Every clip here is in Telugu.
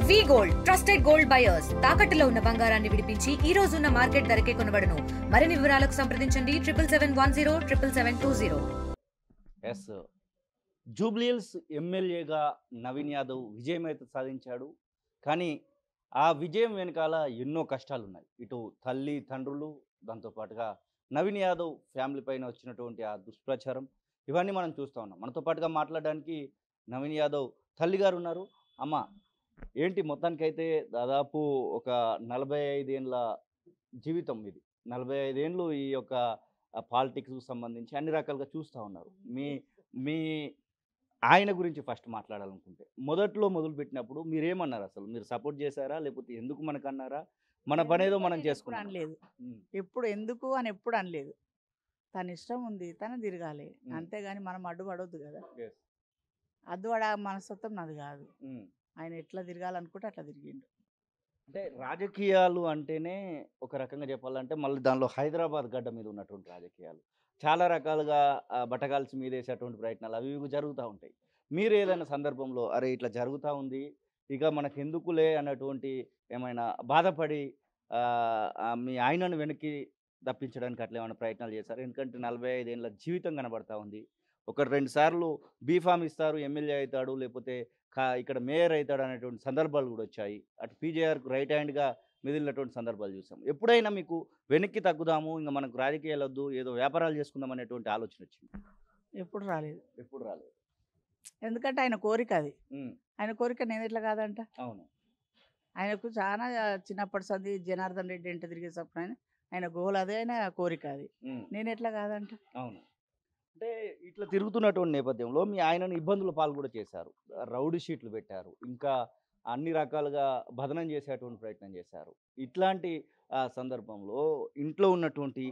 వి గోల్డ్ ట్రస్టెడ్ గోల్డ్ బయర్స్ తాకట్టులో ఉన్న బంగారాన్ని విడిపించి ఈ రోజు ఉన్న మార్కెట్ ధరకే కొనబడును. మరిన్ని వివరాలకు సంప్రదించండి 77107720. ఎస్ జూబ్లీహిల్స్ ఎమ్మెల్యేగా నవీన్ యాదవ్ విజయం అయితే సాధించాడు. కానీ ఆ విజయం వెనకాల ఎన్నో కష్టాలు ఉన్నాయి. ఇటు తల్లి తండ్రులు, దాంతోపాటుగా నవీన్ యాదవ్ ఫ్యామిలీ పైన వచ్చినటువంటి ఆ దుష్ప్రచారం, ఇవన్నీ మనం చూస్తూ ఉన్నాం. మనతో పాటుగా మాట్లాడడానికి నవీన్ యాదవ్ తల్లి గారు ఉన్నారు. అమ్మ, ఏంటి మొత్తానికైతే దాదాపు ఒక 45 ఏళ్ళ జీవితం ఇది. 45 ఏళ్ళు ఈ యొక్క పాలిటిక్స్కు సంబంధించి అన్ని రకాలుగా చూస్తూ ఉన్నారు. మీ మీ ఆయన గురించి ఫస్ట్ మాట్లాడాలనుకుంటే, మొదట్లో మొదలుపెట్టినప్పుడు మీరేమన్నారు? అసలు మీరు సపోర్ట్ చేశారా, లేకపోతే ఎందుకు మనకన్నారా, మన పనేదో మనం చేసుకున్నాం అనలేదు. ఎప్పుడు ఎందుకు అని ఎప్పుడు అనలేదు. తన ఇష్టం ఉంది, తను తిరగాలి, అంతేగాని మనం అడ్డుపడవద్దు కదా. అడ్డుపడ మనస్తత్వం నాది కాదు. ఆయన ఎట్లా తిరగాలనుకుంటే అట్లా తిరిగిండు. అంటే రాజకీయాలు అంటేనే ఒక రకంగా చెప్పాలంటే మళ్ళీ దానిలో హైదరాబాద్ గడ్డ మీద ఉన్నటువంటి రాజకీయాలు చాలా రకాలుగా బటగాల్చి మీదేసేటువంటి ప్రయత్నాలు అవి ఇవి జరుగుతూ ఉంటాయి. మీరు ఏదైనా సందర్భంలో అరే ఇట్లా జరుగుతూ ఉంది, ఇక మనకు ఎందుకులే అన్నటువంటి ఏమైనా బాధపడి మీ ఆయనను వెనక్కి తప్పించడానికి అట్లా ఏమైనా ప్రయత్నాలు చేశారు? ఎందుకంటే 45 ఏళ్ళ జీవితం కనబడతా ఉంది. ఒకటి 2 సార్లు బీఫామ్ ఇస్తారు, ఎమ్మెల్యే అవుతాడు, లేకపోతే ఇక్కడ మేయర్ అవుతాడు అనేటువంటి సందర్భాలు కూడా వచ్చాయి. అటు పీజేఆర్కు రైట్ హ్యాండ్గా మెదిలినటువంటి సందర్భాలు చూసాం. ఎప్పుడైనా మీకు వెనక్కి తగ్గుదాము, ఇంకా మనకు రాజకీయాలు వద్దు, ఏదో వ్యాపారాలు చేసుకుందాం అనేటువంటి ఆలోచన వచ్చింది? ఎప్పుడు రాలేదు. ఎప్పుడు రాలేదు. ఎందుకంటే ఆయన కోరిక అది. ఆయన కోరిక నేను ఎట్లా కాదంట. అవును. ఆయనకు చాలా చిన్నప్పటి సంది జనార్దన్ రెడ్డి ఇంటి తిరిగేటప్పుడు ఆయన గోల్ అదే, ఆయన కోరిక అది. నేను ఎట్లా కాదంట. అవును. అంటే ఇట్లా తిరుగుతున్నటువంటి నేపథ్యంలో మీ ఆయనను ఇబ్బందులు పాలు కూడా చేశారు, రౌడీ షీట్లు పెట్టారు, ఇంకా అన్ని రకాలుగా బదనం చేసేటువంటి ప్రయత్నం చేశారు. ఇట్లాంటి సందర్భంలో ఇంట్లో ఉన్నటువంటి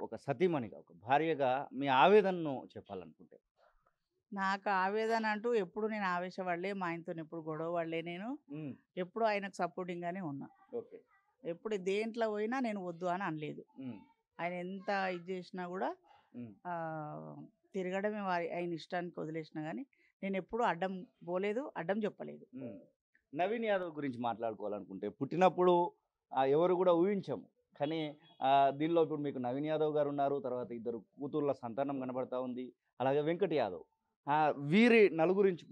ఒక సతీమణిగా, ఒక భార్యగా మీ ఆవేదనను చెప్పాలనుకుంటే? నాకు ఆవేదన అంటూ ఎప్పుడు నేను ఆవేశపడలే, మా ఆయనతో ఎప్పుడు గొడవ పడలే. నేను ఎప్పుడు ఆయనకు సపోర్టింగ్గానే ఉన్నా. ఓకే. ఎప్పుడు దేంట్లో పోయినా నేను వద్దు అని అనలేదు. ఆయన ఎంత ఇది చేసినా కూడా తిరగడమే ఆయన ఇష్టానికి వదిలేసినా కానీ నేను ఎప్పుడు అడ్డం పోలేదు, అడ్డం చెప్పలేదు. నవీన్ యాదవ్ గురించి మాట్లాడుకోవాలనుకుంటే, పుట్టినప్పుడు ఎవరు కూడా ఊహించము, కానీ దీనిలో ఇప్పుడు మీకు నవీన్ యాదవ్ గారు ఉన్నారు, తర్వాత 2 కూతుర్ల సంతానం కనబడతా ఉంది, అలాగే వెంకట్ యాదవ్. వీరి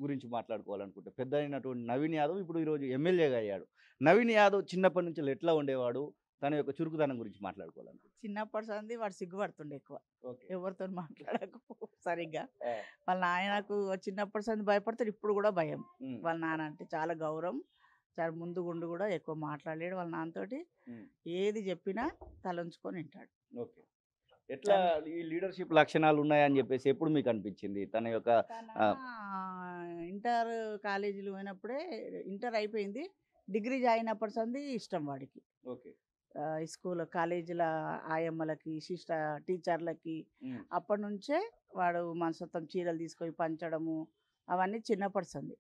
గురించి మాట్లాడుకోవాలనుకుంటే, పెద్ద అయినటువంటి నవీన్ యాదవ్ ఇప్పుడు ఈరోజు ఎమ్మెల్యేగా అయ్యాడు. నవీన్ యాదవ్ చిన్నప్పటి నుంచి ఎట్లా ఉండేవాడు, తన యొక్క చురుకుదనం గురించి మాట్లాడుకోవాలనుకుంటే? చిన్నప్పటి సంది వాడు సిగ్గుపడుతుండే ఎక్కువ, ఎవరితో మాట్లాడకు సరిగ్గా. వాళ్ళ నాయనకు చిన్నప్పటి సంది భయపడతాడు, ఇప్పుడు కూడా భయం. వాళ్ళ నాన్న అంటే చాలా గౌరవం, చాలా ముందుగుండు కూడా ఎక్కువ మాట్లాడలేడు. వాళ్ళ నాన్నతోటి ఏది చెప్పినా తలంచుకొని వింటాడు. ఓకే. ఎట్లా ఈ లీడర్షిప్ లక్షణాలు ఉన్నాయని చెప్పేసి ఎప్పుడు మీకు అనిపించింది? తన యొక్క ఇంటర్ కాలేజీలు పోయినప్పుడే, ఇంటర్ అయిపోయింది, డిగ్రీ జాయిన్ అప్పటి సంది ఇష్టం వాడికి. ఓకే. స్కూల్ కాలేజీల ఆయమ్మలకి, టీచర్లకి అప్పటి నుంచే వాడు మనసత్వం చీరలు తీసుకొని పంచడము అవన్నీ చిన్నప్పటి సంది.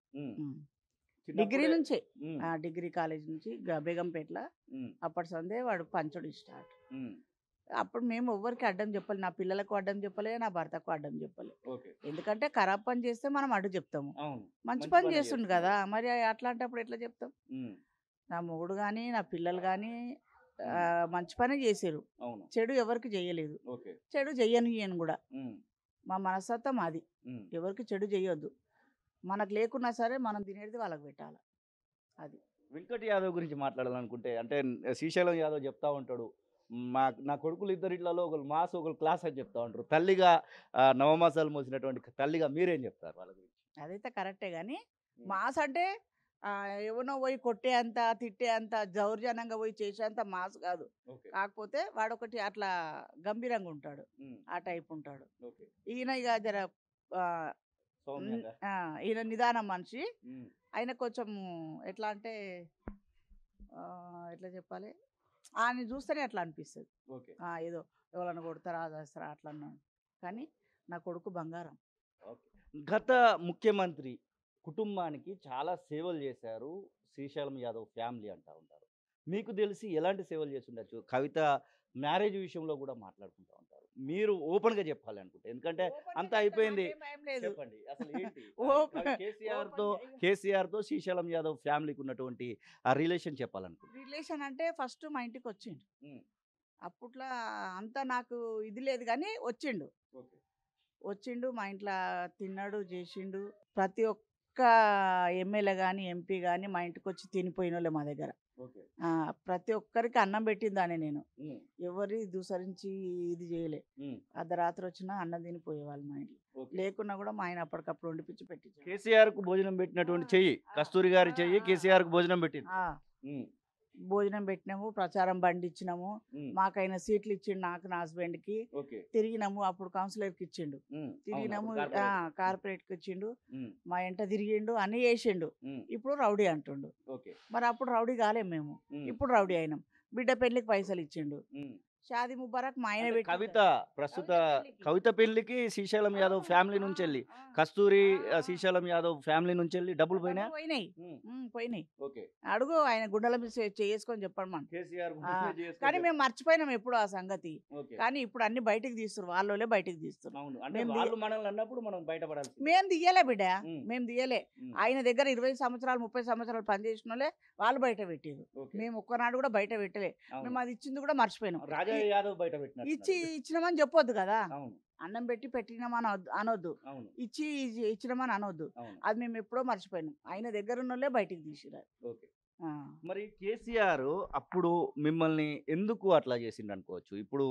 డిగ్రీ నుంచే, డిగ్రీ కాలేజ్ నుంచి బేగంపేటలో అప్పటి సందే వాడు పంచడం స్టార్ట్. అప్పుడు మేము ఎవ్వరికి అడ్డం చెప్పలే, నా పిల్లలకు అడ్డం చెప్పలే, నా భర్తకు అడ్డం చెప్పలే. ఎందుకంటే ఖరాబ్ పని చేస్తే మనం అడ్డు చెప్తాము, మంచి పని చేస్తుండు కదా, మరి అట్లాంటప్పుడు ఎట్లా చెప్తాం? నా మొగుడు కానీ నా పిల్లలు కానీ మంచి పని చేసారు, చెడు ఎవరికి చెయ్యలేదు, చెడు చెయ్యను కూడా. మా మనస్తత్వం అది, ఎవరికి చెడు చెయ్యొద్దు, మనకు లేకున్నా సరే మనం తినేది వాళ్ళకి పెట్టాలి. అది. వెంకట్ యాదవ్ గురించి మాట్లాడాలనుకుంటే, అంటే శ్రీశైలం యాదవ్ చెప్తా ఉంటాడు, నా కొడుకులు ఇద్దరిట్లలో ఒకరు మాస్ ఒకరు క్లాస్ అని చెప్తా ఉంటారు. తల్లిగా నవమాసాలు మోసినటువంటి తల్లిగా మీరేం చెప్తారు వాళ్ళ గురించి? అదైతే కరెక్టే, కానీ మాస్ అంటే ఎవనో పోయి కొట్టే అంత, తిట్టే అంత, దౌర్జన్యంగా పోయి చేసేంత మాస్ కాదు. కాకపోతే వాడొకటి అట్లా గంభీరంగా ఉంటాడు, ఆ టైప్ ఉంటాడు. ఈయన ఇక జర ఈయన నిదానం మనిషి. ఆయన కొంచెం ఎట్లా అంటే ఎట్లా చెప్పాలి, ఆయన చూస్తేనే అట్లా అనిపిస్తుంది, ఏదో ఎవరైనా కొడతారా చేస్తారా అట్లా అన్నాను. కానీ నా కొడుకు బంగారం. గత ముఖ్యమంత్రి కుటుంబానికి చాలా సేవలు చేశారు శ్రీశైలం యాదవ్ ఫ్యామిలీ అంటూ ఉంటారు. మీకు తెలిసి ఎలాంటి సేవలు చేసి ఉండొచ్చు? కవిత మ్యారేజ్ విషయంలో కూడా మాట్లాడుకుంటూ ఉంటారు. మీరు ఓపెన్ గా చెప్పాలి అనుకుంటే, ఎందుకంటే అంతా అయిపోయింది. చెప్పండి అసలు ఏంటి కేసీఆర్ తో శ్రీశైలం యాదవ్ ఫ్యామిలీకి ఉన్నటువంటి ఆ రిలేషన్ చెప్పాలనుకుంటే. రిలేషన్ అంటే ఫస్ట్ మా ఇంటికి వచ్చిండు. ఉమ్, అప్పట్లో అంతా నాకు ఇది లేదు కానీ వచ్చిండు. ఓకే. వచ్చిండు మా ఇంట్లో తిన్నాడు చేసిండు. ప్రతి ఒక్క ఎమ్మెల్యే కానీ ఎంపీ కానీ మా ఇంటికి వచ్చి తినిపోయిన వాళ్ళే మా దగ్గర. ఓకే. ప్రతి ఒక్కరికి అన్నం పెట్టిందానే నేను. ఉమ్, ఎవరి దూసరించి ఇది చేయలే. ఉమ్, అర్ధరాత్రి వచ్చినా అన్నం తినిపోయేవాళ్ళు మా ఇంట్లో. ఓకే. లేకున్నా కూడా మా ఆయన అప్పటికప్పుడు వండిపించి పెట్టించాడు. కేసీఆర్ కు భోజనం పెట్టినటువంటి చెయ్యి, కస్తూరి గారి చెయ్యి కేసీఆర్ కు భోజనం పెట్టింది. ఉమ్, భోజనం పెట్టినాము, ప్రచారం బండి ఇచ్చినాము, ఉమ్, మాకైనా సీట్లు ఇచ్చిండు నాకు నా హస్బెండ్కి. ఓకే. తిరిగినాము, అప్పుడు కౌన్సిలర్కి ఇచ్చిండు. ఉమ్, తిరిగినాము, అవును, అప్పుడు కార్పొరేట్. కార్పొరేట్కి ఇచ్చిండు. ఉమ్, మా ఎంట తిరిగిండు, అన్నీ చేసిండు. ఉమ్, ఇప్పుడు రౌడీ అంటుండు. ఓకే. మరి అప్పుడు రౌడీ కాలేం మేము, ఉమ్, ఇప్పుడు రౌడీ అయినాం. బిడ్డ పెళ్లికి పైసలు ఇచ్చిండు. ఉమ్. షాదీ ముబారక్ మా ఆయన అంటే పెట్టి కవిత ప్రస్తుత కవిత పెళ్లికి శ్రీశైలం యాదవ్ ఫ్యామిలీ నుంచి వెళ్ళి, కస్తూరి శ్రీశైలం యాదవ్ ఫ్యామిలీ నుంచి వెళ్ళి డబ్బులు పోయినా. పోయినాయి. పోయినాయి. ఓకే. అడుగు ఆయన గుండెల మీద చేసుకొని చెప్పమని. కేసీఆర్ కానీ మేము మర్చిపోయినాం ఎప్పుడు ఆ సంగతి. ఓకే. కానీ ఇప్పుడు అన్ని బయటికి తీస్తారు, వాళ్ళోలే బయటికి తీస్తారు. అవును, అంటే మేము వాళ్ళు మనల్ని అన్నప్పుడు మనం బయటపడాలి. మేము తీయలే బిడ్డ, ఉమ్, మేము తీయలే. ఉమ్, ఆయన దగ్గర 20 సంవత్సరాలు 30 సంవత్సరాలు పనిచేసిన వాళ్ళే వాళ్ళు బయట పెట్టారు. ఓకే. మేము ఒక్కనాడు కూడా బయట పెట్టలే. అవును. మేము అది ఇచ్చింది కూడా మర్చిపోయినాం. రాజా యాదవ్ బయట పెట్టినట్టున్నారు. ఇచ్చినామని చెప్పొద్దు కదా. అవును, అన్నం పెట్టి పెట్టినామని అనొద్దు, అవును, ఇచ్చినామని అనొద్దు. అవును. అది మేము ఎప్పుడో మర్చిపోయినాం. ఆయన దగ్గర ఉన్న వాళ్ళే బయటికి తీసిరారు. ఓకే. మరి కేసీఆర్ అప్పుడు మిమ్మల్ని ఎందుకు అట్లా చేసిండు అనుకోవచ్చు. ఇప్పుడు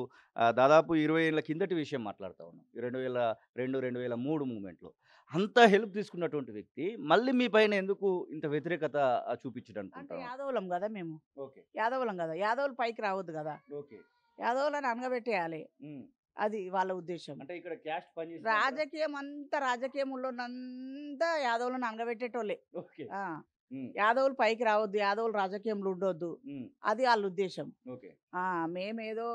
దాదాపు 20 ఏళ్ళ కిందటి విషయం మాట్లాడుతా ఉన్నాం. 2002-2003 మూమెంట్లో అంత హెల్ప్ తీసుకున్నటువంటి వ్యక్తి మళ్ళీ మీ పైన ఎందుకు ఇంత వ్యతిరేకత చూపించడం అంటే అనుకుంటాం. యాదవులం కదా మేము, ఓకే. యాదవులం కదా, యాదవులు పైకి రావద్దు కదా, ఓకే. యాదవులను అనగబెట్టేయాలి. ఉమ్, అది వాళ్ళ ఉద్దేశం. అంటే ఇక్కడ క్యాస్ట్ పని రాజకీయంలో యాదవులను అనగబెట్టేటోళ్ళే. ఓకే. ఆ, ఉమ్, యాదవులు పైకి రావద్దు, యాదవులు రాజకీయంలో ఉండొద్దు, ఉమ్, అది వాళ్ళ ఉద్దేశం. ఓకే. మేమేదో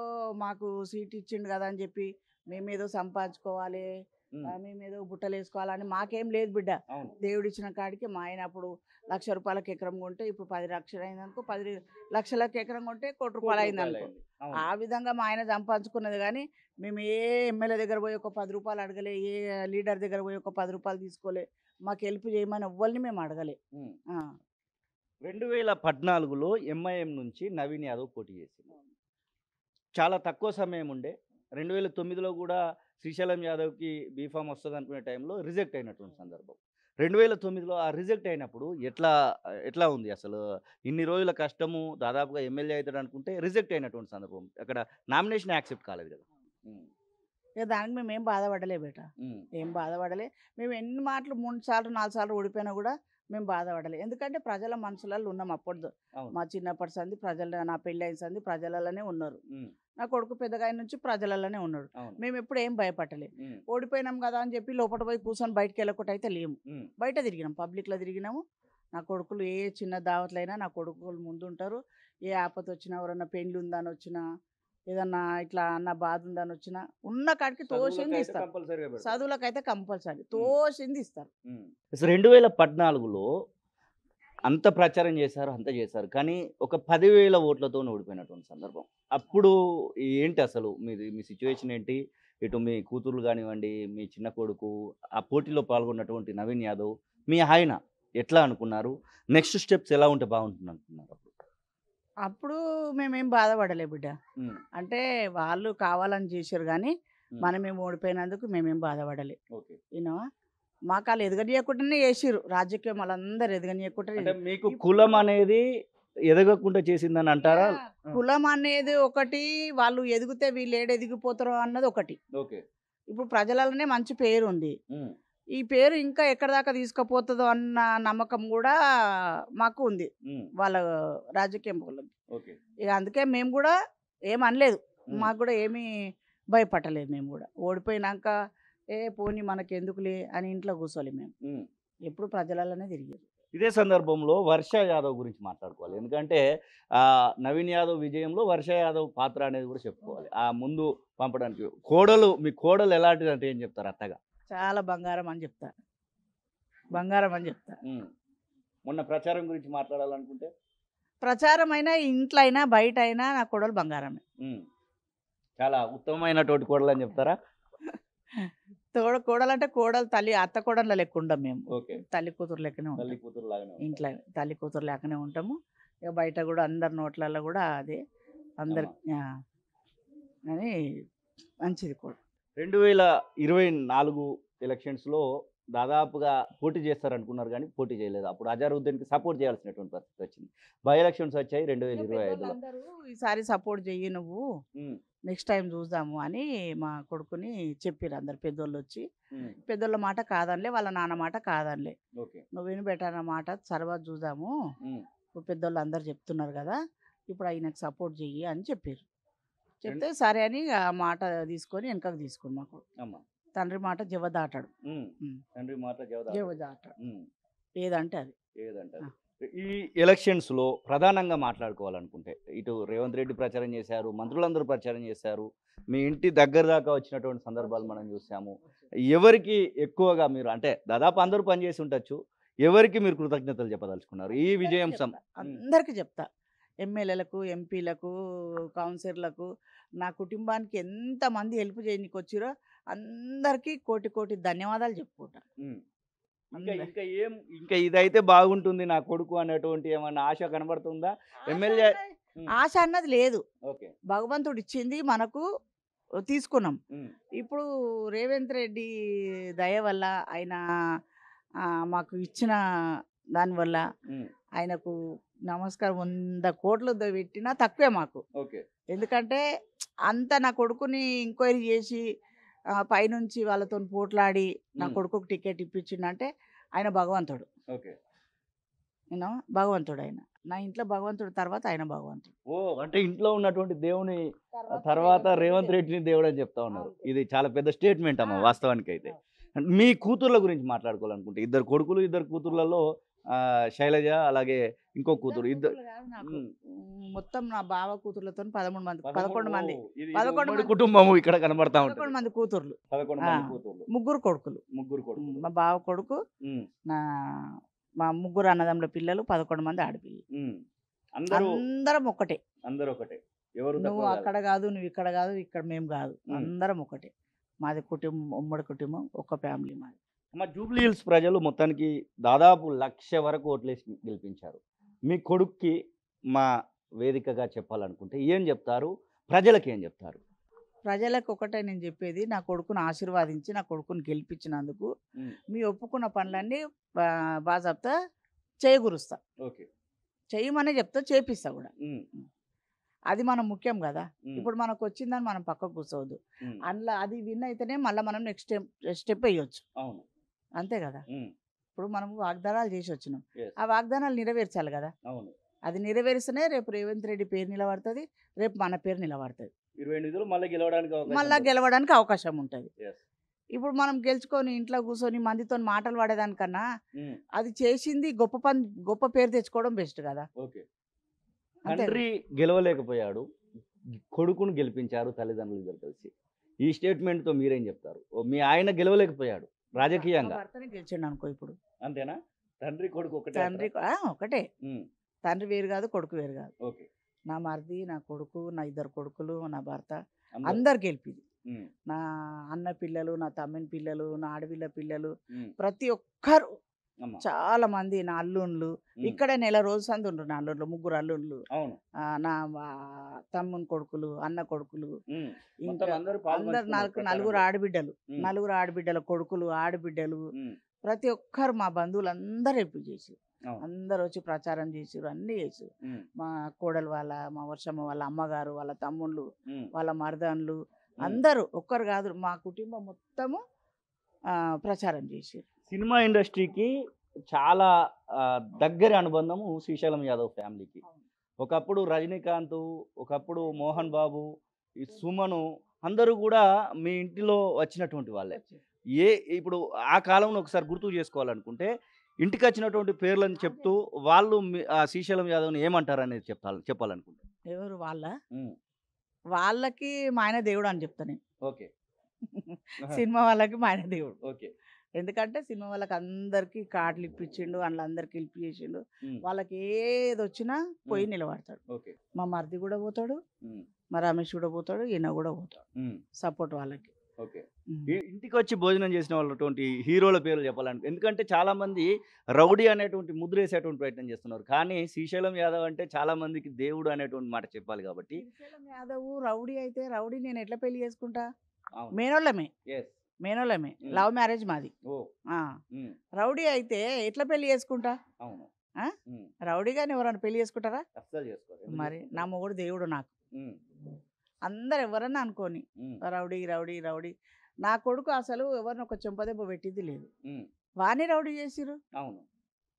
మాకు సీట్ ఇచ్చిండు కదా అని చెప్పి మేమేదో సంపాదించుకోవాలి, ఉమ్, మేమేదో బుట్టలు వేసుకోవాలని మాకేం లేదు బిడ్డ. అవును, దేవుడు ఇచ్చిన కాడికి మా ఆయన అప్పుడు 1,00,000 రూపాయలకి ఎకరం కొంటే ఇప్పుడు 10 లక్షలు అయిందనుకో, 10 లక్షలకు ఎకరం కొంటే 1 కోటి రూపాయలు అయిందనుకో. అవును. ఆ విధంగా మా ఆయన సంపాదించుకున్నది. కానీ మేము ఏ ఎమ్మెల్యే దగ్గర పోయి ఒక 10 రూపాయలు అడగలే, ఏ లీడర్ దగ్గర పోయి ఒక 10 రూపాయలు తీసుకోలే, మాకు హెల్ప్ చేయమని ఎవ్వరిని మేము అడగలే. ఉమ్. ఆ. 2014లో ఎంఐఎం నుంచి నవీన్ యాదవ్ పోటీ చేసింది. చాలా తక్కువ సమయం ఉండే. 2009లో కూడా శ్రీశైలం యాదవ్కి బీఫామ్ వస్తుంది అనుకునే టైంలో రిజెక్ట్ అయినటువంటి సందర్భం. 2009లో ఆ రిజెక్ట్ అయినప్పుడు ఎట్లా ఉంది అసలు? ఇన్ని రోజుల కష్టము, దాదాపుగా ఎమ్మెల్యే అవుతాడు అనుకుంటే రిజెక్ట్ అయినటువంటి సందర్భం. అక్కడ నామినేషన్ యాక్సెప్ట్ కాలేదు కదా. ఇక దానికి మేము ఏం బాధపడలే బేట, ఏం బాధపడలే. మేము ఎన్ని మాటలు 3 సార్లు 4 సార్లు ఓడిపోయినా కూడా మేము బాధపడలే. ఎందుకంటే ప్రజల మనసులలో ఉన్నాం. అప్పుడు మా చిన్నప్పటి సంది ప్రజల, నా పెళ్ళి అయిన సంది ప్రజలలోనే ఉన్నారు. నా కొడుకు పెద్దగా నుంచి ప్రజలలోనే ఉన్నాడు. మేము ఎప్పుడు ఏం భయపడలే. ఓడిపోయినాం కదా అని చెప్పి లోపల పోయి కూర్చొని బయటకు వెళ్ళకుండా అయితే లేము. బయట తిరిగినాం, పబ్లిక్లో తిరిగినాము. నా కొడుకులు ఏ చిన్న దావత్లైనా నా కొడుకులు ముందు ఉంటారు. ఏ ఆపద వచ్చినా, ఎవరన్నా పెండ్లి ఉందని వచ్చినా, ఏదన్నా ఇట్లా అన్న బాధ ఉందని వచ్చినా ఉన్న కాడికి తోసింది ఇస్తారు. చదువులకైతే కంపల్సరీ తోసింది ఇస్తారు. 2014లో అంత ప్రచారం చేశారు, అంత చేశారు, కానీ ఒక 10,000 ఓట్లతో ఓడిపోయినటువంటి సందర్భం. అప్పుడు ఏంటి అసలు మీ సిచ్యువేషన్ ఏంటి? ఇటు మీ కూతుర్లు కానివ్వండి, మీ చిన్న కొడుకు, ఆ పోటీలో పాల్గొన్నటువంటి నవీన్ యాదవ్, మీ ఆయన ఎట్లా అనుకున్నారు? నెక్స్ట్ స్టెప్స్ ఎలా ఉంటే బాగుంటుంది అనుకున్నారు? అప్పుడు మేమేం బాధపడలే బిడ్డ. అంటే వాళ్ళు కావాలని చేశారు కానీ మేము ఓడిపోయినందుకు మేమేం బాధపడలే. ఈయనవా మాకు వాళ్ళు ఎదగనీయకుండానే చేసిర్రు. రాజకీయం వాళ్ళందరూ ఎదగనీయకుండా. మీకు కులం అనేది ఎదగకుండా చేసిందని అంటారా? కులం అనేది ఒకటి, వాళ్ళు ఎదిగితే వీళ్ళు ఎదిగిపోతారు అన్నది ఒకటి. ఇప్పుడు ప్రజలలోనే మంచి పేరు ఉంది. ఈ పేరు ఇంకా ఎక్కడ దాకా తీసుకుపోతుందో అన్న నమ్మకం కూడా మాకు ఉంది వాళ్ళ రాజకీయం వాళ్ళకి. ఇక అందుకే మేము కూడా ఏమనలేదు, మాకు కూడా ఏమీ భయపడలేదు. మేము కూడా ఓడిపోయినాక పోనీ మనకి ఎందుకులే అని ఇంట్లో కూర్చోలే. మేము ఎప్పుడు ప్రజలలోనే తిరిగారు. ఇదే సందర్భంలో వర్ష యాదవ్ గురించి మాట్లాడుకోవాలి. ఎందుకంటే నవీన్ యాదవ్ విజయంలో వర్ష యాదవ్ పాత్ర అనేది కూడా చెప్పుకోవాలి. ఆ ముందు పంపడానికి మీ కోడలు ఎలాంటిది అంటే ఏం చెప్తారు? అత్తగా చాలా బంగారం అని చెప్తా, బంగారం అని చెప్తా. మొన్న ప్రచారం గురించి మాట్లాడాలనుకుంటే, ప్రచారం అయినా ఇంట్లో అయినా బయట అయినా నా కోడలు బంగారమే. చాలా ఉత్తమమైనటువంటి కోడలు అని చెప్తారా? కోడలంటే కోడలు తల్లి అత్త కోడళ్ళ లెక్క ఉండం మేము. ఓకే. తల్లి కూతురు లెక్కనే ఉంటాం. తల్లి కూతురు లాగానే ఉంటారు. ఇంట్లో తల్లి కూతురు లేకనే ఉంటాము. ఇక బయట కూడా అందరి నోట్లలో కూడా అదే అందరి అని మంచిది కూడా. 2024 ఎలక్షన్స్లో దాదాపుగా పోటీ చేస్తారనుకున్నారు కానీ పోటీ చేయలేదు. అప్పుడు అజారుద్దీన్కి సపోర్ట్ చేయాల్సినటువంటి పరిస్థితి వచ్చింది. బై ఎలక్షన్స్ వచ్చాయి 2025లో. అందరూ ఈసారి సపోర్ట్ చెయ్యి నువ్వు, నెక్స్ట్ టైం చూద్దాము అని మా కొడుకుని చెప్పారు అందరు పెద్దోళ్ళు వచ్చి. పెద్దోళ్ళ మాట కాదనిలే, వాళ్ళ నాన్న మాట కాదనిలే, ఓకే. నువ్వు విని బెటర్ మాట తర్వాత చూద్దాము, ఇప్పుడు పెద్దోళ్ళు అందరు చెప్తున్నారు కదా, ఇప్పుడు ఆయనకు సపోర్ట్ చెయ్యి అని చెప్పారు. చెప్తే సరే అని ఆ మాట తీసుకొని వెనకకు తీసుకుని మా కొడుకు. తండ్రి మాట జవదాటాడు. తండ్రి మాట జవదాటాడు ఏదంటే అది. ఏదంటే ఈ ఎలక్షన్స్లో ప్రధానంగా మాట్లాడుకోవాలనుకుంటే ఇటు రేవంత్ రెడ్డి ప్రచారం చేశారు, మంత్రులందరూ ప్రచారం చేశారు, మీ ఇంటి దగ్గర దాకా వచ్చినటువంటి సందర్భాలు మనం చూసాము. ఎవరికి ఎక్కువగా మీరు అంటే దాదాపు అందరూ పనిచేసి ఉండొచ్చు, ఎవరికి మీరు కృతజ్ఞతలు చెప్పదలుచుకున్నారు ఈ విజయం? అందరికీ చెప్తా, ఎమ్మెల్యేలకు, ఎంపీలకు, కౌన్సిలర్లకు, నా కుటుంబానికి ఎంతమంది హెల్ప్ చేయడానికి వచ్చిరో అందరికీ కోటి కోటి ధన్యవాదాలు చెప్పుకుంటా. ఇంకా ఇదైతే బాగుంటుంది నా కొడుకు అనేటువంటి ఏమన్నా ఆశ కనబడుతుందా? ఎమ్మెల్యే ఆశ అన్నది లేదు, ఓకే. భగవంతుడు ఇచ్చింది మనకు తీసుకున్నాం. ఇప్పుడు రేవంత్ రెడ్డి దయ వల్ల ఆయన మాకు ఇచ్చిన దానివల్ల ఆయనకు నమస్కారం 100 కోట్లు పెట్టినా తక్కువే మాకు. ఎందుకంటే అంత నా కొడుకుని ఎంక్వైరీ చేసి పైనుంచి వాళ్ళతో పోట్లాడి నా కొడుకుకి టికెట్ ఇప్పించిందంటే ఆయన భగవంతుడు. నేను భగవంతుడు, ఆయన నా ఇంట్లో భగవంతుడు తర్వాత ఆయన భగవంతుడు. అంటే ఇంట్లో ఉన్నటువంటి దేవుని తర్వాత రేవంత్ రెడ్డిని దేవుడు అని చెప్తా ఉన్నారు. ఇది చాలా పెద్ద స్టేట్మెంట్ అమ్మ వాస్తవానికి. అయితే మీ కూతుర్ల గురించి మాట్లాడుకోవాలనుకుంటే, 2 కొడుకులు 2 కూతుర్లలో శైలజ అలాగే ఇంకో కూతురు, ఇద్దరు మొత్తం నా బావ కూతుర్లతో 11 మంది కుటుంబం ఇక్కడ కనబడతా ఉంటుంది. 11 మంది కూతుర్లు, 11 కూతుర్లు, 3 కొడుకులు. మా బావ కొడుకు, మా 3 అన్నదమ్ముల పిల్లలు, 11 మంది ఆడపిల్లలు. అందరం ఒకటే. నువ్వు అక్కడ కాదు, నువ్వు ఇక్కడ కాదు, ఇక్కడ మేము కాదు, అందరం ఒకటే. మాది కుటుంబం, ఉమ్మడి కుటుంబం, ఒక్క ఫ్యామిలీ మాది. మా జూబ్లీ హిల్స్ ప్రజలు మొత్తానికి దాదాపు 1,00,000 వరకు ఓట్లేసి గెలిపించారు. మీ కొడుక్కి మా వేదికగా చెప్పాలనుకుంటే ఏం చెప్తారు? ప్రజలకు ఏం చెప్తారు? ప్రజలకు ఒకటే నేను చెప్పేది, నా కొడుకుని ఆశీర్వాదించి నా కొడుకుని గెలిపించినందుకు మీ ఒప్పుకున్న పనులన్నీ బాజాబ్తా చేయగురుస్తా. చేయమనే చెప్తా, చేపిస్తా కూడా. అది మనం ముఖ్యం కదా. ఇప్పుడు మనకు వచ్చిందని మనం పక్కకు కూర్చోవద్దు. అందులో అది విన్ అయితేనే మళ్ళీ మనం నెక్స్ట్ స్టెప్ వేయొచ్చు. అంతే కదా. ఇప్పుడు మనం వాగ్దానాలు చేసి వచ్చినాం, ఆ వాగ్దానాలు నెరవేర్చాలి కదా. అది నెరవేరిస్తేనే రేపు రేవంత్ రెడ్డి పేరు నిలబడుతుంది, రేపు మన పేరు నిలబడుతుంది, మళ్ళీ గెలవడానికి అవకాశం ఉంటుంది. ఇప్పుడు మనం గెలుచుకొని ఇంట్లో కూర్చొని మందితో మాటలు పడేదానికన్నా అది చేసింది గొప్ప పేరు తెచ్చుకోవడం బెస్ట్ కదా. తండ్రి గెలవలేకపోయాడు, కొడుకును గెలిపించారు తల్లిదండ్రులు ఇద్దరు కలిసి. ఈ స్టేట్మెంట్తో మీరేం చెప్తారు? మీ ఆయన గెలవలేకపోయాడు రాజకీయంగా, భర్తనే గెలిచిండు అనుకో. ఇప్పుడు అంతేనా? తండ్రి కొడుకు ఒకటే? తండ్రి ఒకటే, తండ్రి వేరు కాదు, కొడుకు వేరు కాదు. నా మరిది, నా కొడుకు, నా 2 కొడుకులు, నా భర్త, అందరు గెలిపింది. నా అన్న పిల్లలు, నా తమ్మిన పిల్లలు, నా ఆడపిల్ల పిల్లలు, ప్రతి ఒక్కరు చాలా మంది. నా అల్లుండ్లు ఇక్కడే నెల రోజు సంది ఉండ్రు. నా అల్లుండ్లు 3 అల్లుండ్లు, నా తమ్ముని కొడుకులు, అన్న కొడుకులు, ఇంకా అందరు 4 ఆడబిడ్డలు, 4 ఆడబిడ్డల కొడుకులు, ఆడబిడ్డలు, ప్రతి ఒక్కరు మా బంధువులు అందరూ హెల్ప్ చేసారు. అందరు వచ్చి ప్రచారం చేసారు, అన్ని చేసారు. మా కోడలు వాళ్ళ, మా వర్షమ్మ వాళ్ళ అమ్మగారు, వాళ్ళ తమ్ముళ్ళు, వాళ్ళ మరదన్లు, అందరూ ఒక్కరు కాదు, మా కుటుంబం మొత్తము ప్రచారం చేసారు. సినిమా ఇండస్ట్రీకి చాలా దగ్గర అనుబంధము శ్రీశైలం యాదవ్ ఫ్యామిలీకి. ఒకప్పుడు రజనీకాంత్, ఒకప్పుడు మోహన్ బాబు, ఈ సుమను, అందరూ కూడా మీ ఇంటిలో వచ్చినటువంటి వాళ్ళే. ఇప్పుడు ఆ కాలంలో ఒకసారి గుర్తు చేసుకోవాలనుకుంటే ఇంటికి వచ్చినటువంటి పేర్లను చెప్తూ వాళ్ళు శ్రీశైలం యాదవ్ని ఏమంటారు అనేది చెప్పాలనుకుంటే ఎవరు వాళ్ళకి మా ఆయన దేవుడు అని చెప్తా నేను. ఓకే. సినిమా వాళ్ళకి మా ఆయన దేవుడు. ఓకే. ఎందుకంటే సినిమా వాళ్ళకి అందరికీ కార్డులు ఇప్పించిండు, అందులో అందరికి హెల్ప్ చేసిండు. ఉమ్, వాళ్ళకి ఏది వచ్చినా పోయి నిలబడతాడు. ఓకే. మా మరిది కూడా పోతాడు, ఉమ్, మా రమేష్ కూడా పోతాడు, ఈయన కూడా పోతాడు ఉమ్, సపోర్ట్ వాళ్ళకి. ఓకే. ఇంటికి వచ్చి భోజనం చేసిన వాళ్ళటువంటి హీరోల పేర్లు చెప్పాలంటే, ఎందుకంటే చాలా మంది రౌడీ అనేటువంటి ముద్ర వేసేటువంటి ప్రయత్నం చేస్తున్నారు, కానీ శ్రీశైలం యాదవ్ అంటే చాలా మందికి దేవుడు అనేటువంటి మాట చెప్పాలి కాబట్టి. శ్రీశైలం యాదవ్ రౌడీ అయితే రౌడీ నేను ఎట్లా పెళ్లి చేసుకుంటా? అవును. మేనోళ్ళమే, ఎస్. మేనోళ్ళమే, లవ్ మ్యారేజ్ మాది. ఓ. ఆ, ఉమ్, రౌడీ అయితే ఎట్లా పెళ్లి చేసుకుంటా? అవును. ఆ? ఉమ్, రౌడీగాని ఎవరైనా పెళ్లి చేసుకుంటారా? అస్సలు చేసుకోరు. ఎందుకు మరి చేసుకుంటారు? నా మొగుడు దేవుడు నాకు. ఉమ్, అందరు ఎవరన్నా అనుకోని ఉమ్, రౌడీ రౌడీ రౌడీ. నా కొడుకు అసలు ఎవరిని ఒక చెంపదెబ్బ పెట్టింది లేదు. ఉమ్, వాణ్ణి రౌడీ చేసిరు. అవును.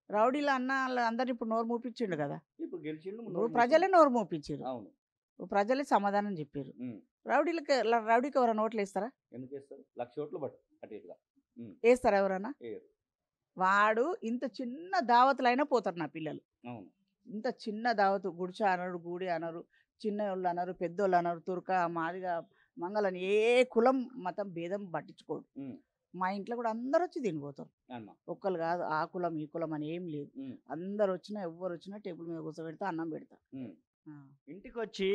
రౌడీలు అన్న అందరిని ఇప్పుడు నోరు మూపించిండు కదా. ఇప్పుడు గెలిచిండు, ఇప్పుడు నోరు ప్రజలే మూసిండు. నోరు మూపించారు, అవును. ప్రజలే సమాధానం చెప్పారు. ఉమ్, రౌడీకి ఎవరైనా ఓట్లు వేస్తారా? ఎందుకు వేస్తారు? 1,00,000 ఓట్లు పట్టు అటు ఇటుగా. వేస్తారా ఎవరన్నా? వేయరు. వాడు ఇంత చిన్న దావతులైనా పోతారు నా పిల్లలు. అవును. ఇంత చిన్న దావతు, గుడిచ అనరు, గూడి అనరు, చిన్నోళ్ళు అనరు, పెద్దోళ్ళు అనరు, తుర్క మాదిగా మంగళని ఏ కులం మతం భేదం పట్టించుకోడు. ఉమ్, మా ఇంట్లో కూడా అందరు వచ్చి తినిపోతారు. అమ్మా. ఒక్కరు కాదు, ఆ కులం ఈ కులం అని ఏం లేదు. ఉమ్, అందరు వచ్చినా ఎవ్వరు వచ్చినా టేబుల్ మీద కూర్చోబెడతా, అన్నం పెడతా. ఉమ్. ఆ. ఇంటికి వచ్చి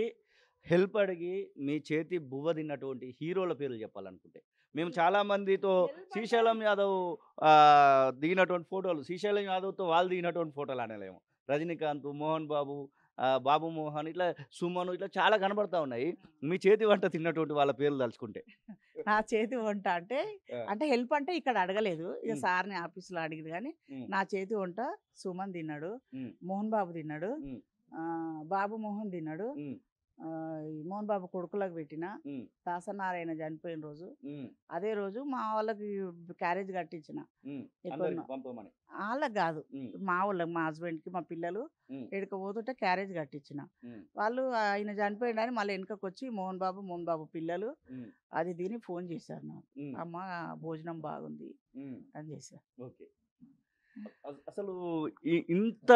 హెల్ప్ అడిగి మీ చేతి బువ్వ తిన్నటువంటి హీరోల పేర్లు చెప్పాలనుకుంటే, మేము చాలా మందితో శ్రీశైలం యాదవ్ దిగినటువంటి ఫోటోలు, శ్రీశైలం యాదవ్తో వాళ్ళు దిగినటువంటి ఫోటోలు అనలేము. రజనీకాంత్, మోహన్ బాబు, బాబు మోహన్, ఇట్లా సుమన్, ఇట్లా చాలా కనబడతా ఉన్నాయి. మీ చేతి వంట తిన్నటువంటి వాళ్ళ పేర్లు తలుచుకుంటే. నా చేతి వంట అంటే అంటే హెల్ప్ అంటే ఇక్కడ అడగలేదు, ఇక ఉమ్. సార్ని ఆఫీస్లో అడిగింది. కానీ ఉమ్, నా చేతి వంట సుమన్ తిన్నాడు, ఉమ్, మోహన్ బాబు తిన్నాడు, ఉమ్, బాబు మోహన్ తిన్నాడు, ఉమ్, ఈ మోహన్ బాబు కొడుకులకు పెట్టిన. ఉమ్, దాసనారాయణ చనిపోయిన రోజు, ఉమ్, అదే రోజు మా వాళ్ళకి క్యారేజ్ కట్టించిన. ఉమ్. ఎక్కువ అందరికి పంపమని. వాళ్ళకి కాదు, ఉమ్, మా వాళ్ళకి, మా హస్బెండ్కి, మా పిల్లలు ఉమ్, ఎక్కడికి పోతుంటే క్యారేజ్ కట్టించిన. ఉమ్, వాళ్ళు ఆయన చనిపోయిండని మళ్ళీ వెనకకి వచ్చి మోహన్ బాబు పిల్లలు ఉమ్, అది తిని ఫోన్ చేశారు నాకు. ఉమ్, అమ్మ భోజనం బాగుంది ఉమ్. అని చేశారు. ఓకే. అసలు ఇంత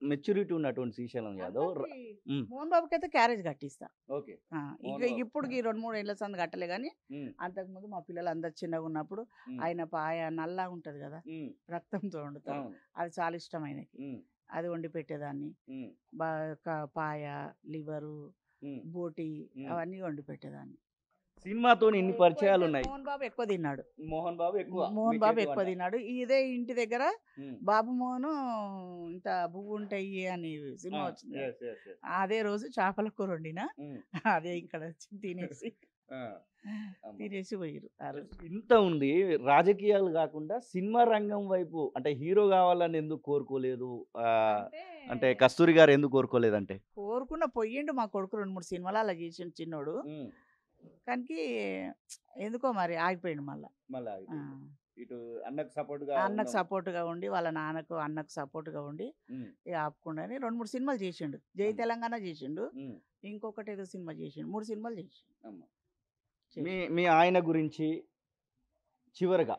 మెచ్యూరిటీ ఉన్నటువంటి శ్రీశైలం యాదవ్. అందరికీ ఉమ్, మోహన్ బాబుకి అయితే క్యారేజ్ కట్టిస్తా. ఓకే. ఇక మోహన్ బాబు. ఇప్పుడు 2-3 ఏళ్ళ సంది కట్టలే, కానీ ఉమ్, అంతకుముందు మా పిల్లలు అందరు చిన్నగా ఉన్నప్పుడు ఉమ్, ఆయన పాయ నల్లా ఉంటుంది కదా, ఉమ్, రక్తంతో వండుతారు, అవును. అది చాలా ఇష్టం ఆయనకి. ఉమ్, అది వండి పెట్టేదాన్ని. ఉమ్, పాయ, లివరు, ఉమ్, బోటి ఉమ్. అవన్నీ వండి పెట్టేదాన్ని. సినిమాతో ఇన్ని పరిచయాలు ఉన్నాయి. మోహన్ బాబు ఎక్కువ తిన్నాడు. మోహన్ బాబు ఎక్కువ. మోహన్ మీ బాబు చేతి ఎక్కువ వంట. తిన్నాడు. ఇదే ఇంటి దగ్గర ఉమ్, బాబు మోహను ఇంత బువ్వు ఉంటాయి అని సినిమా ఆ, వచ్చింది కదా. yes, yes, yes. అదే రోజు చేపల కూర వండిన, ఉమ్, అదే ఇక్కడ వచ్చి తినేసి ఆ, అమ్మ. తినేసి పోయిరు ఆ రోజు. ఇంత ఉంది, రాజకీయాలు కాకుండా సినిమా రంగం వైపు అంటే హీరో కావాలని ఎందుకు కోరుకోలేదు? అంటే కస్తూరి గారు ఎందుకు కోరుకోలేదంటే? కోరుకున్న పొయ్యిండు మా కొడుకు 2-3 సినిమాలు అలా చేసిండు చిన్నోడు, ఉమ్, కానీ ఎందుకో మరి ఆగిపోయిండు మళ్ళా. మళ్ళీ ఆ. ఆగిపోయింది. ఇటు అన్నకు సపోర్ట్ గా అన్నకు ఉన్నాం. సపోర్ట్గా ఉండి, వాళ్ళ నాన్నకు అన్నకు సపోర్ట్గా ఉండి ఉమ్, ఇక ఆపకుండానే 2-3 సినిమాలు చేసిండు. జై తెలంగాణ చేసిండు, ఉమ్, ఇంకొకటి ఏదో సినిమా చేసిండు, 3 సినిమాలు చేసిండు. అమ్మ. మీ ఆయన గురించి చివరిగా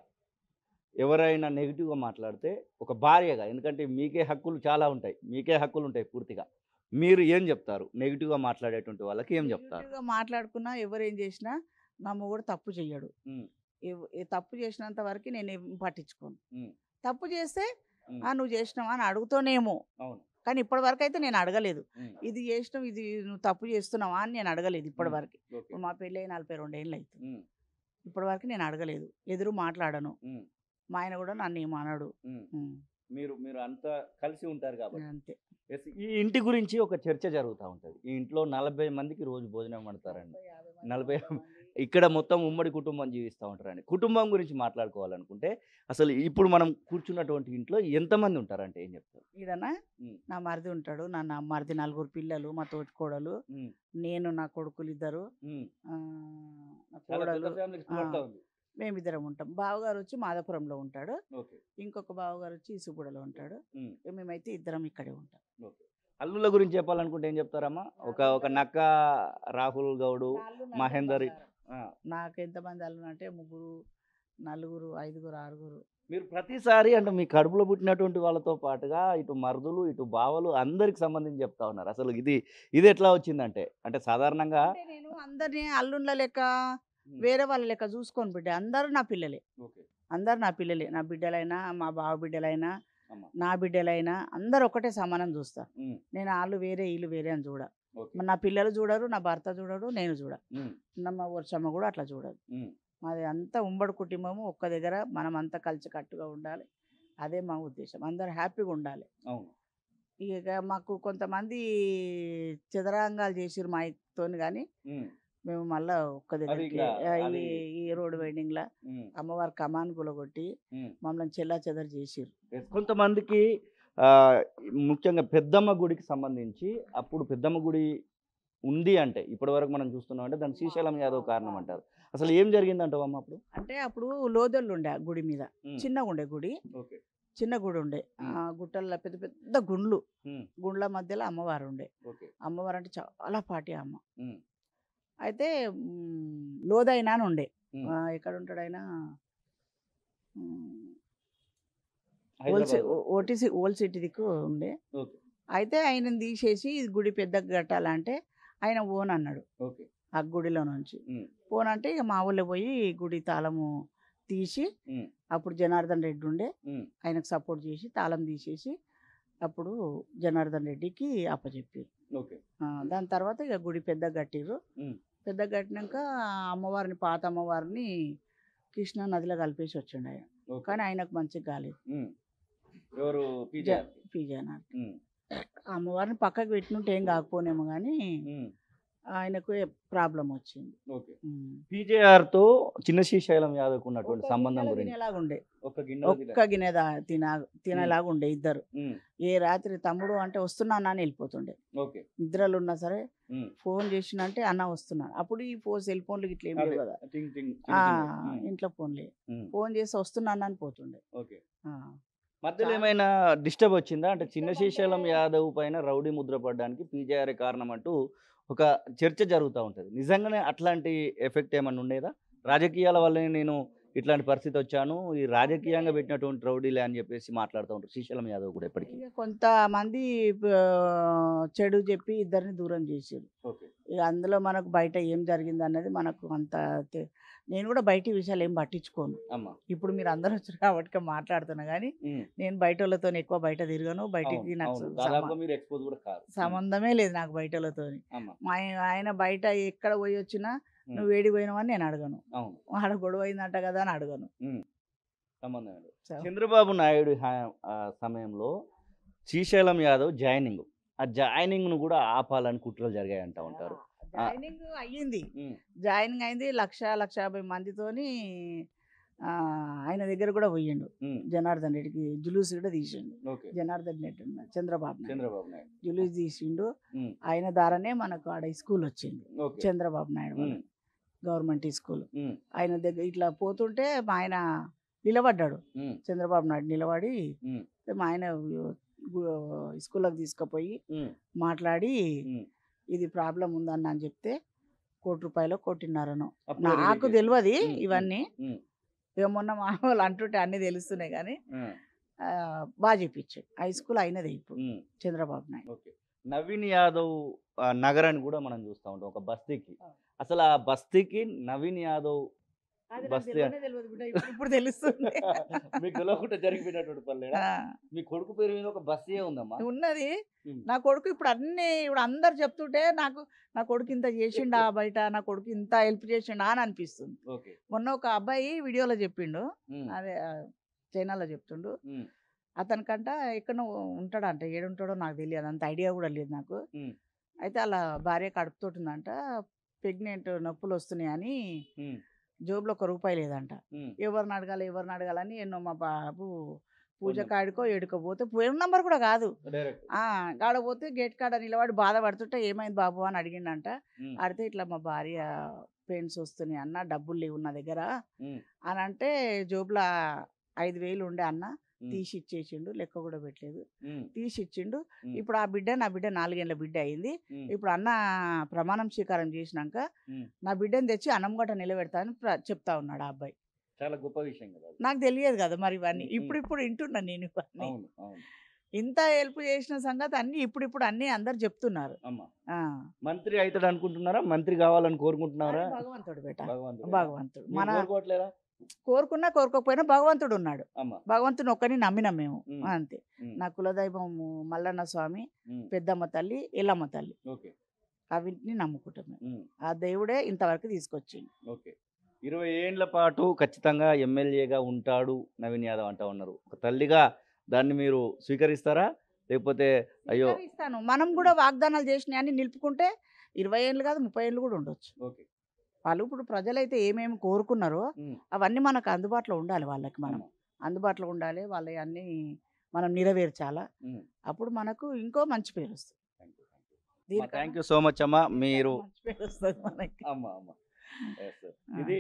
ఎవరైనా నెగిటివ్గా మాట్లాడితే, ఒక భార్యగా, ఎందుకంటే మీకే హక్కులు చాలా ఉంటాయి, మీకే హక్కులు ఉంటాయి పూర్తిగా, మీరు ఏం చెప్తారు? నెగిటివ్గా మాట్లాడేటువంటి వాళ్ళకి ఏం చెప్తారు? నెగిటివ్గా మాట్లాడుకున్నా ఎవరు ఏం చేసినా నా మొగుడు తప్పు చెయ్యడు. ఉమ్, తప్పు చేసినంత వరకు నేను ఏం పట్టించుకోను. ఉమ్, తప్పు చేస్తే ఉమ్, నువ్వు చేసినావా అని అడుగుతానేమో, అవును. కానీ ఇప్పటి వరకు అయితే నేను అడగలేదు. ఉమ్, ఇది చేసినావు, ఇది నువ్వు తప్పు చేస్తున్నావా అని నేను అడగలేదు ఇప్పటి వరకు. ఓకే. ఇప్పుడు మా పెళ్ళి 42 ఏళ్ళు అవుతుంది, ఉమ్, ఇప్పటి వరకు నేను అడగలేదు, ఎదురు మాట్లాడను. ఉమ్, మా ఆయన కూడా నన్ను ఏమన్నాడు. ఉమ్. మీరు అంతా కలిసి ఉంటారు కాబట్టి. అంతే. Yes, ఈ ఇంటి గురించి ఒక చర్చ జరుగుతూ ఉంటుంది. ఈ ఇంట్లో 40 మందికి రోజు భోజనం వండుతారండి. 40 ఇక్కడ మొత్తం ఉమ్మడి కుటుంబం జీవిస్తూ ఉంటారండి. కుటుంబం గురించి మాట్లాడుకోవాలనుకుంటే అసలు ఇప్పుడు మనం కూర్చున్నటువంటి ఇంట్లో ఎంతమంది ఉంటారంటే ఏం చెప్తారు? ఈడనా ఉమ్, నా మరిది ఉంటాడు, నా మరిది 4 పిల్లలు, మా తోటి కోడలు, ఉమ్, నేను, నా కొడుకులు 2, ఉమ్. నా చాలా పెద్ద కోడలు, ఫ్యామిలీ స్ప్లిట్ ఆ. ఉంది. మేమిద్దరం ఉంటాం. బావగారు వచ్చి మాదాపురంలో ఉంటాడు, ఓకే. ఇంకొక బావగారు వచ్చి ఇసుగూడలో ఉంటాడు, ఉమ్, మేమైతే ఇద్దరం ఇక్కడే ఉంటాం. ఓకే. అల్లుళ్ళ గురించి చెప్పాలనుకుంటే ఏం చెప్తారమ్మా? ఒక నక్క, రాహుల్ గౌడు, మహేందర్. నాకు ఎంతమంది అల్లులు అంటే 3, 4, 5, 6. మీరు ప్రతిసారి అంటే మీ కడుపులో పుట్టినటువంటి వాళ్ళతో పాటుగా ఇటు మరుదులు, ఇటు బావలు అందరికి సంబంధించి చెప్తా ఉన్నారు. అసలు ఇది ఎట్లా వచ్చిందంటే, అంటే సాధారణంగా అంటే నేను అందరినీ అల్లుళ్ళ లెక్క వేరే వాళ్ళ లెక్క చూసుకోను బిడ్డ, అందరూ నా పిల్లలే. ఓకే. అందరు నా పిల్లలే, నా బిడ్డలైనా మా బావ బిడ్డలైనా అమ్మ. నా బిడ్డలైనా అందరు ఒకటే సమానం చూస్తా. ఉమ్, నేను వాళ్ళు వేరే వీళ్ళు వేరే అని చూడ. ఓకే. మరి నా పిల్లలు చూడరు, నా భర్త చూడడు, నేను చూడ. ఉమ్, మా వర్షమ్మ కూడా అట్లా చూడదు. ఉమ్, మాది అంతా ఉమ్మడి కుటుంబము, ఒక్క దగ్గర మనం అంతా కలిసి కట్టుగా ఉండాలి. అదే మా ఉద్దేశం, అందరు హ్యాపీగా ఉండాలి. అవును. ఇక మాకు కొంతమంది చదరంగాలు చేసిరు మా తోని, కానీ ఉమ్, మేము మళ్ళా ఒక్క దగ్గరికి ఇంకా అది ఈ రోడ్ వైండింగ్ లా ఉమ్, అమ్మవారి కమాన్ గులగొట్టి ఉమ్. మమ్మల్ని చెల్లా చెదరు చేసిరు. కొంతమందికి ఆ, ముఖ్యంగా పెద్దమ్మ గుడికి సంబంధించి అప్పుడు పెద్దమ్మ గుడి ఉంది అంటే ఇప్పటి వరకు మనం చూస్తున్నాం అంటే దాని శ్రీశైలం యాదవ్ కారణం అంటారు. అసలు ఏం జరిగిందంటావమ్మ అప్పుడు? అంటే అప్పుడు లోదళ్ళు ఉండే ఆ గుడి మీద, ఉమ్, చిన్నగా ఉండే గుడి, ఓకే. చిన్న గుడి ఉండే. గుట్టల్లో పెద్ద పెద్ద గుండ్లు, ఉమ్, గుండ్ల మధ్యలో అమ్మవారు ఉండే. ఓకే. అమ్మవారు అంటే చాలా పాటి అమ్మ. ఉమ్, అయితే లోదైనా అని ఉండే. ఉమ్. ఎక్కడ ఉంటాడు ఆయన, హైదరాబాద్. ఓల్డ్ సిటీ దిక్కు ఉండే. ఓకే. అయితే ఆయనని తీసేసి ఇది గుడి పెద్దగా కట్టాలంటే ఆయన ఓన్ అన్నాడు ఓకే. ఆ గుడిలో నుంచి. ఉమ్, ఫోన్ అంటే ఇక మా ఊళ్ళో పోయి గుడి తాళము తీసి, ఉమ్, అప్పుడు జనార్దన్ రెడ్డి ఉండే, ఉమ్, ఆయనకు సపోర్ట్ చేసి తాళం తీసేసి అప్పుడు జనార్దన్ రెడ్డికి అప్పచెప్పారు. ఓకే. దాని తర్వాత ఇక గుడి పెద్దగా కట్టిర్రు. ఉమ్, పెద్దగా కట్టినాక అమ్మవారిని, పాత అమ్మవారిని కృష్ణా నదిలో కలిపేసి వచ్చిండు ఆయన. ఓకే. కానీ ఆయనకు మంచిగా కాలేదు. ఉమ్. ఎవరు? పీజీఆర్. పీజేనార్ ఉమ్, అమ్మవారిని పక్కకు పెట్టినట్టు ఏం కాకపోనేమో కానీ ఉమ్, ఆయనకు ప్రాబ్లం వచ్చింది. ఓకే. పీజేఆర్ తో చిన్న శ్రీశైలం యాదవ్కు ఉన్నటువంటి ఒక్క సంబంధం గిన్నెలో గురించి తినేలాగుండే, ఒక గిన్నెలో ఒక్క గిన్నె తినేలాగుండే ఇద్దరు. ఉమ్, ఏ రాత్రి తమ్ముడు అంటే వస్తున్నాను అని వెళ్ళిపోతుండే. ఓకే. నిద్రలు ఉన్నా సరే ఉమ్, ఫోన్ చేసినంటే అన్న వస్తున్నాను. అప్పుడు ఈ సెల్ ఫోన్లు ఇట్లా ఏం లేవు అదే, కదా, టింగ్ టింగ్ ఆ, చిన్న చిన్న. ఉమ్, ఇంట్లో ఫోన్లే. ఉమ్, ఫోన్ చేసి వస్తున్నాను అని పోతుండే. ఓకే. ఆ. మధ్యలో చాలా ఏమైనా డిస్టర్బ్ వచ్చిందా అంటే చిన్న డిస్టర్బ్ శ్రీశైలం అంటే యాదవ్ పైన రౌడీ ముద్ర పడడానికి పీజేఆర్ కారణం అంటూ ఒక చర్చ జరుగుతూ ఉంటుంది. నిజంగానే అట్లాంటి ఎఫెక్ట్ ఏమన్నా ఉండేదా? రాజకీయాల వల్లనే నేను ఇట్లాంటి పరిస్థితి వచ్చాను, ఈ రాజకీయంగా పెట్టినటువంటి రౌడీలే అని చెప్పేసి మాట్లాడుతూ ఉంటారు శ్రీశైలం యాదవ్ కూడా ఎప్పటికీ. ఇక కొంతమంది చెడు చెప్పి ఇద్దరిని దూరం చేసారు. ఓకే. ఇక అందులో మనకు బయట ఏం జరిగింది అన్నది మనకు అంత నేను కూడా బయట విషయాలు ఏం పట్టించుకోను. అమ్మ. ఇప్పుడు మీరు అందరూ వచ్చారు కాబట్టి మాట్లాడుతున్నా, కానీ ఉమ్, నేను బయట వాళ్ళతో ఎక్కువ బయట తిరగను. బయటికి అవును, నాకు అవును. దాదాపుగా మీరు ఎక్స్పోజ్ కూడా కాదు. సంబంధమే లేదు నాకు బయట వాళ్ళతో. అమ్మ. ఆయన బయట ఎక్కడ పోయి వచ్చినా నువ్వు వేడి పోయినావని నేను అడగను, అవును. ఆడ గొడవ అయిందంట కదా అని అడగను. సంబంధం లేదు. సో, చంద్రబాబు నాయుడు సమయంలో శ్రీశైలం యాదవ్ జాయినింగ్, ఆ జాయినింగ్ ను కూడా ఆపాలని కుట్రలు జరిగాయి అంటూ ఉంటారు. జాయినింగ్ అయ్యింది. ఉమ్, జాయినింగ్ అయింది 1,50,000 మందితోని. ఆయన దగ్గర కూడా పోయిండు ఉమ్, జనార్దన్ రెడ్డికి, జులూస్ కూడా తీసిండు. ఓకే. జనార్దన్ రెడ్డి ఉన్నాడు, చంద్రబాబు నాయుడు చంద్రబాబు నాయుడు. జులూస్ తీసిండు. ఉమ్, ఆయన ద్వారానే మనకు ఆడ స్కూల్ వచ్చింది, ఓకే. చంద్రబాబు నాయుడు ఉమ్, గవర్నమెంట్ స్కూల్. ఉమ్, ఆయన దగ్గర ఇట్లా పోతుంటే మా ఆయన నిలబడ్డాడు. ఉమ్, చంద్రబాబు నాయుడు నిలబడి ఉమ్, మా ఆయన స్కూల్కి తీసుకుపోయి ఉమ్, మాట్లాడి ఉమ్. ఇది ప్రాబ్లం ఉందన్న అని చెప్తే ₹1,00,00,000 1,50,000 అప్పుడు నాకు release తెలియదు చేశారు. ఉమ్, ఇవన్నీ. ఉమ్, ఇక మొన్న మా వాళ్ళు అంటుంటే అన్నీ తెలుస్తున్నాయి, కానీ ఉమ్, బాగా చెప్పించాడు. హై స్కూల్ అయినదే ఇప్పుడు ఉమ్, చంద్రబాబు నాయుడు. ఓకే. నవీన్ యాదవ్ నగరాన్ని కూడా మనం చూస్తూ ఉంటాం ఒక బస్తీకి. అసలు ఆ బస్తీకి నవీన్ యాదవ్ అది నాకు బస్తీ తెలియనే తెలియదు బిడ్డ, ఇప్పుడు తెలుస్తుంది. మీకు తెలియకుండా జరిగిపోయినటువంటి పనులేనా? ఆ, మీ కొడుకు పేరు మీద ఒక బస్సే ఉందమ్మా. ఉన్నది. ఉమ్, నా కొడుకు ఇప్పుడు అందరు చెప్తుంటే నాకు నా కొడుకు ఇంత చేసిండా బయట, నా కొడుకు ఇంత హెల్ప్ చేసిండా అని అనిపిస్తుంది. ఓకే. మొన్న ఒక అబ్బాయి వీడియోలో చెప్పిండు, ఉమ్, అదే చైనాలో చెప్తుండు. ఉమ్, అతనికంట ఎక్కడో ఉంటాడంట, ఏడుంటాడో నాకు తెలియదు, అంత ఐడియా కూడా లేదు నాకు. ఉమ్, అయితే అలా భార్య కడుపుతోటిందంట, ప్రెగ్నెంట్, నొప్పులు వస్తున్నాయని ఉమ్, జోబులో ₹1 లేదంట. ఉమ్, ఎవరిని అడగాలని ఎన్నో మా బాబు పూజ ఫోన్ కాడికో ఏడుకోపోతే ఫోన్ నంబర్ కూడా కాదు, డైరెక్ట్. కాడ పోతే గేట్ కాడ నిలబడి బాధపడుతుంటే ఏమైంది బాబు అని అడిగిండంట. ఉమ్, అడితే ఇట్లా మా భార్య పెయిన్స్ వస్తున్నాయి అన్న, డబ్బులు లేవు నా దగ్గర ఉమ్, అని అంటే, జోబులో 5,000 ఉండే అన్న, ఉమ్, తీసి ఇచ్చేసిండు, లెక్క కూడా పెట్టలేదు, ఉమ్, తీసి ఇచ్చిండు. ఉమ్, ఇప్పుడు నా బిడ్డ 4 ఏళ్ళ బిడ్డ అయింది. ఉమ్, ఇప్పుడు అన్న ప్రమాణం స్వీకారం చేసినాక ఉమ్. నా బిడ్డని తెచ్చి అన్నం గట్ట నిలబెడతా అని చెప్తా ఉన్నాడు ఆ అబ్బాయి. చాలా గొప్ప విషయం కదా అది. నాకు తెలియదు కదా మరి ఇవన్నీ, ఉమ్, ఇప్పుడు వింటున్నా నేను ఇవన్నీ. అవును, అవును. ఇంత హెల్ప్ చేసిన సంగతి అన్ని ఇప్పుడు అన్ని అందరు చెప్తున్నారు. అమ్మా, ఆ, మంత్రి అవుతాడు అనుకుంటున్నారా? మంత్రి కావాలని కోరుకుంటున్నారా? అది భగవంతుడు బేట, భగవంతుడు. భగవంతుడు మీరు మన కోరుకోవట్లేదా? కోరుకున్నా కోరుకోకపోయినా భగవంతుడు ఉన్నాడు. అమ్మ భగవంతుని ఒక్కని నమ్మినాం మేము, ఉమ్, అంతే. ఉమ్, నా కులదైవం మల్లన్న స్వామి, ఉమ్, పెద్దమ్మ తల్లి, ఎల్లమ్మ తల్లి, ఓకే అవిటిని నమ్ముకుంటాం మేము. ఉమ్, ఆ దేవుడే ఇంతవరకు తీసుకొచ్చింది. ఓకే 20 ఏండ్ల పాటు ఖచ్చితంగా ఎమ్మెల్యేగా ఉంటాడు నవీన్ యాదవ్ అంటా ఉన్నారు. ఒక తల్లిగా దాన్ని మీరు స్వీకరిస్తారా లేకపోతే అయ్యో ఇస్తాను. మనం కూడా వాగ్దానాలు చేసినాయి అని నిలుపుకుంటే 20 ఏళ్ళు కాదు 30 ఏళ్ళు కూడా ఉండొచ్చు. ఓకే వాళ్ళు ఇప్పుడు ప్రజలైతే ఏమేమి కోరుకున్నారో ఉమ్, అవన్నీ మనకు అందుబాటులో ఉండాలి. వాళ్ళకి మనం అమ్మ, అందుబాటులో ఉండాలి, వాళ్ళ అన్నీ మనం నెరవేర్చాలా. ఉమ్, అప్పుడు మనకు ఇంకో మంచి పేరు వస్తుంది. థ్యాంక్ యూ సో మచ్ అమ్మా. మీరు మంచి పేరు వస్తుంది మనకి. అమ్మ అమ్మ Yes, sir. ఇది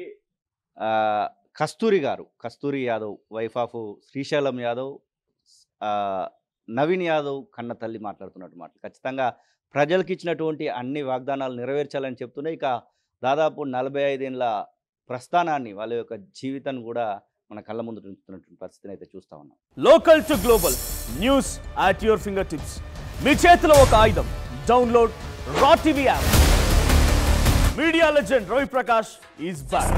కస్తూరి గారు, కస్తూరి యాదవ్, వైఫ్ ఆఫ్ శ్రీశైలం యాదవ్, ఆ, నవీన్ యాదవ్ కన్న తల్లి మాట్లాడుతున్నట్టు మాటలు. ఖచ్చితంగా ప్రజలకు ఇచ్చినటువంటి అన్ని వాగ్దానాలు నెరవేర్చాలని చెప్తూనే ఇక దాదాపు 45 ఏళ్ళ ప్రస్థానాన్ని వాళ్ళ యొక్క జీవితాన్ని కూడా మన కళ్ళ ముందు ఉంచుతున్నటువంటి పరిస్థితిని అయితే చూస్తా ఉన్నాం. Local to global news at your fingertips. మీ చేతిలో ఒక ఆయుధం. Download Raw TV app. Media legend Ravi Prakash is back.